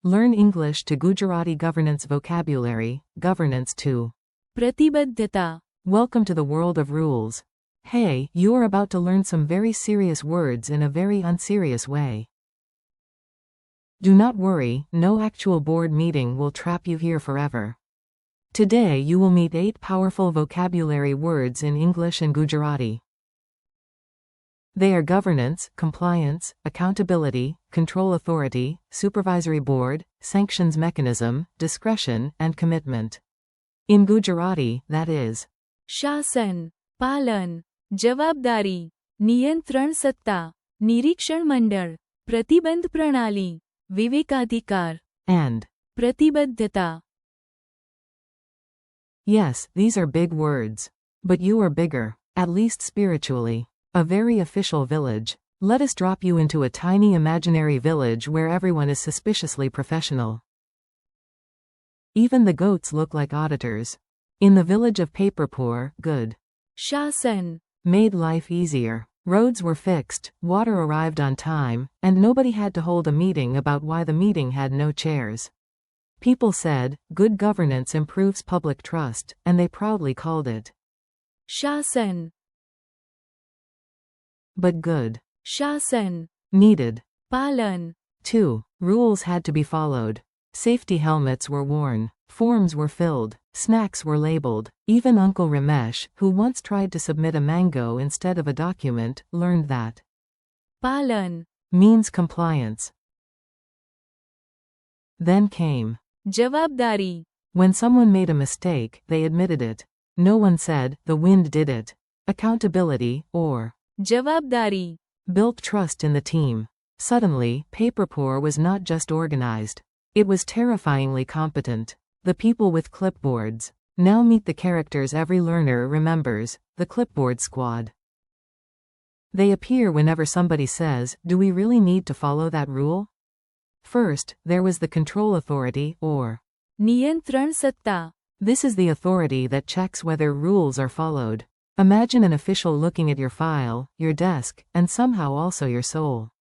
Learn English to Gujarati Governance Vocabulary, Governance 2. प्रतिबद्धता. Welcome to the world of rules. Hey, you are about to learn some very serious words in a very unserious way. Do not worry, no actual board meeting will trap you here forever. Today you will meet 8 powerful vocabulary words in English and Gujarati. They are governance, compliance, accountability, control authority, supervisory board, sanctions mechanism, discretion, and commitment. In Gujarati, that is शासन, पालन, जवाबदारी, नियंत्रण सत्ता, निरीक्षण मंडळ, प्रतिबंध प्रणाली, विवेकाधिकार, and. प्रतिबद्धता. Yes, these are big words. But you are bigger, at least spiritually. A very official village. Let us drop you into a tiny imaginary village where everyone is suspiciously professional. Even the goats look like auditors. In the village of Paperpur, good शासन, made life easier. Roads were fixed, water arrived on time, and nobody had to hold a meeting about why the meeting had no chairs. People said, good governance improves public trust, and they proudly called it शासन, but good शासन, needed. पालन, 2. Rules had to be followed. Safety helmets were worn. Forms were filled. Snacks were labeled. Even Uncle Ramesh, who once tried to submit a mango instead of a document, learned that पालन, means compliance. Then came जवाबदारी, when someone made a mistake, they admitted it. No one said, the wind did it. Accountability, or जवाबदारी, built trust in the team. Suddenly, Paperpur was not just organized. It was terrifyingly competent. The people with clipboards. Now meet the characters every learner remembers, the clipboard squad. They appear whenever somebody says, do we really need to follow that rule? First, there was the control authority, or नियंत्रण सत्ता, this is the authority that checks whether rules are followed. Imagine an official looking at your file, your desk, and somehow also your soul.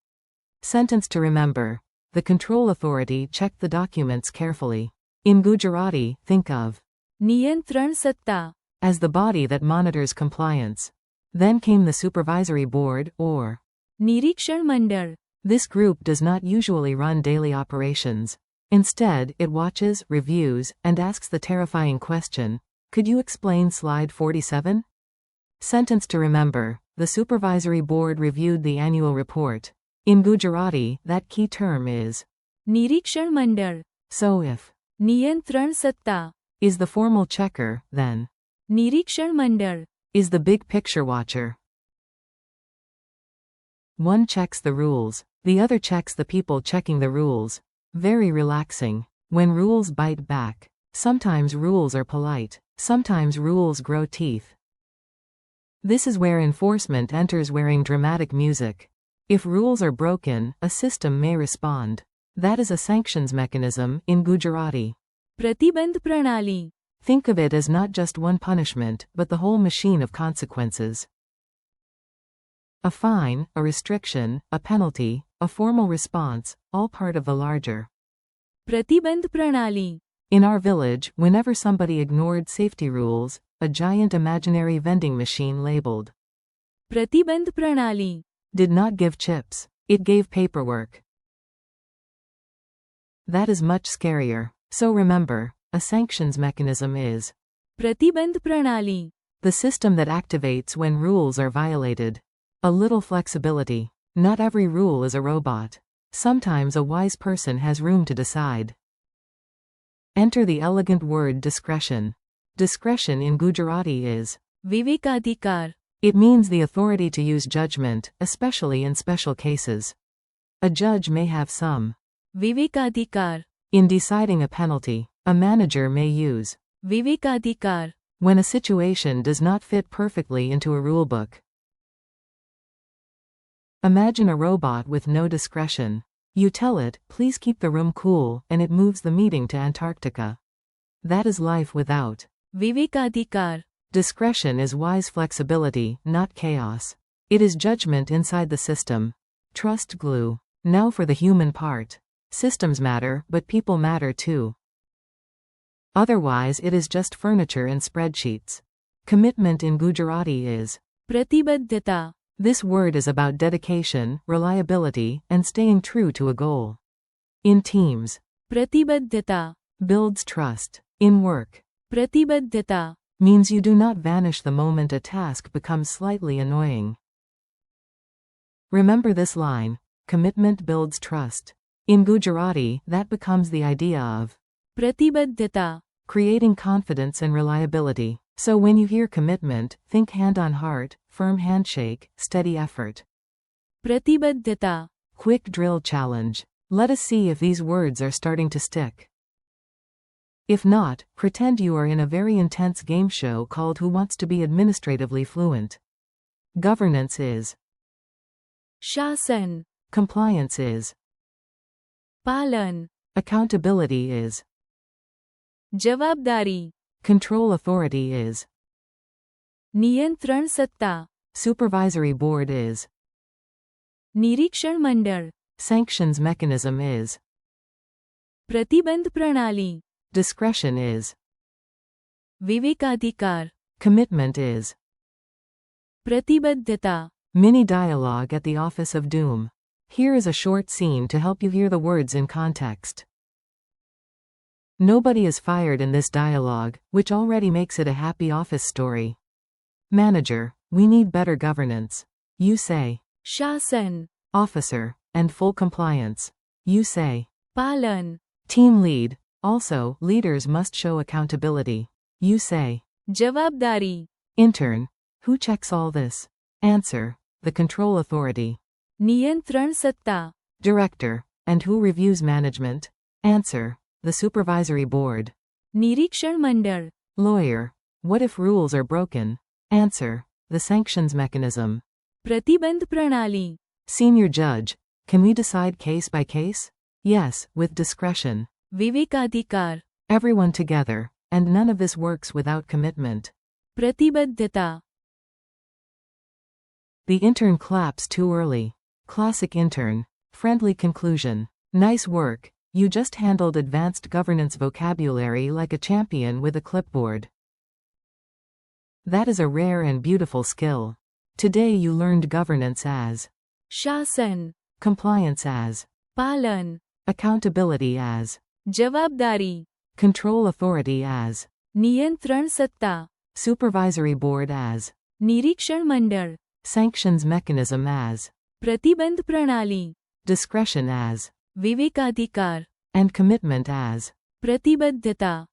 Sentence to remember. The control authority checked the documents carefully. In Gujarati, think of नियंत्रण सत्ता, as the body that monitors compliance. Then came the supervisory board, or निरीक्षण मंडळ, this group does not usually run daily operations. Instead, it watches, reviews, and asks the terrifying question, could you explain slide 47? Sentence to remember. The supervisory board reviewed the annual report. In Gujarati, that key term is निरीक्षण मंडळ, so if नियंत्रण सत्ता, is the formal checker, then निरीक्षण मंडळ, is the big picture watcher. One checks the rules, the other checks the people checking the rules. Very relaxing. When rules bite back. Sometimes rules are polite. Sometimes rules grow teeth. This is where enforcement enters wearing dramatic music. If rules are broken, a system may respond. That is a sanctions mechanism in Gujarati. प्रतिबंध प्रणाली, Think of it as not just one punishment, but the whole machine of consequences. A fine, a restriction, a penalty, a formal response, all part of the larger. प्रतिबंध प्रणाली, In our village, whenever somebody ignored safety rules, a giant imaginary vending machine labeled प्रतिबंध प्रणाली, did not give chips. It gave paperwork. That is much scarier. So remember, a sanctions mechanism is प्रतिबंध प्रणाली, the system that activates when rules are violated. A little flexibility. Not every rule is a robot. Sometimes a wise person has room to decide. Enter the elegant word discretion. Discretion in Gujarati is विवेकाधिकार, it means the authority to use judgment, especially in special cases. A judge may have some विवेकाधिकार, in deciding a penalty. A manager may use विवेकाधिकार, when a situation does not fit perfectly into a rulebook. Imagine a robot with no discretion. You tell it, please keep the room cool, and it moves the meeting to Antarctica. That is life without विवेकाधिकार, discretion is wise flexibility, not chaos. It is judgment inside the system. Trust glue. Now for the human part. Systems matter, but people matter too. Otherwise it is just furniture and spreadsheets. Commitment in Gujarati is प्रतिबद्धता. This word is about dedication, reliability, and staying true to a goal. In teams, प्रतिबद्धता. builds trust. In work, प्रतिबद्धता. means you do not vanish the moment a task becomes slightly annoying. Remember this line, commitment builds trust. In Gujarati, that becomes the idea of प्रतिबद्धता. creating confidence and reliability. So when you hear commitment, think hand on heart, firm handshake, steady effort. प्रतिबद्धता. Quick drill challenge. Let us see if these words are starting to stick. If not, pretend you are in a very intense game show called Who Wants to Be Administratively Fluent. Governance is शासन. Compliance is पालन. Accountability is जवाबदारी. Control authority is नियंत्रण सत्ता. Supervisory board is निरीक्षण मंडल. Sanctions mechanism is प्रतिबंध प्रणाली. Discretion is विवेकाधिकार. Commitment is प्रतिबद्धता. Mini dialogue at the Office of Doom. Here is a short scene to help you hear the words in context. Nobody is fired in this dialogue, which already makes it a happy office story. Manager, we need better governance. You say. शासन. Officer, and full compliance. You say. पालन. Team lead, also, leaders must show accountability. You say. जवाबदारी. Intern, who checks all this? Answer, the control authority. नियंत्रण सत्ता. Director, and who reviews management? Answer, the supervisory board. निरीक्षण मंडल. Lawyer, what if rules are broken? Answer, the sanctions mechanism. प्रतिबंध प्रणाली. Senior judge, can we decide case by case? Yes, with discretion. विवेकाधिकार. Everyone together, and none of this works without commitment. प्रतिबद्धता. The intern claps too early. Classic intern. Friendly conclusion. Nice work, you just handled advanced governance vocabulary like a champion with a clipboard. That is a rare and beautiful skill. Today you learned governance as शासन. compliance as पालन. accountability as जवाबदारी. control authority as नियंत्रण सत्ता. supervisory board as निरीक्षण मंडल. sanctions mechanism as प्रतिबंध प्रणाली. discretion as विवेकाधिकार. and commitment as. प्रतिबद्धता.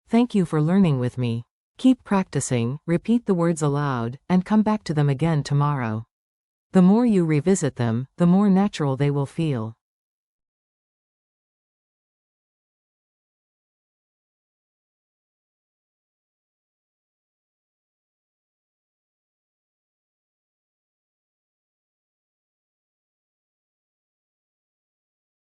Thank you for learning with me. Keep practicing, repeat the words aloud, and come back to them again tomorrow. The more you revisit them, the more natural they will feel.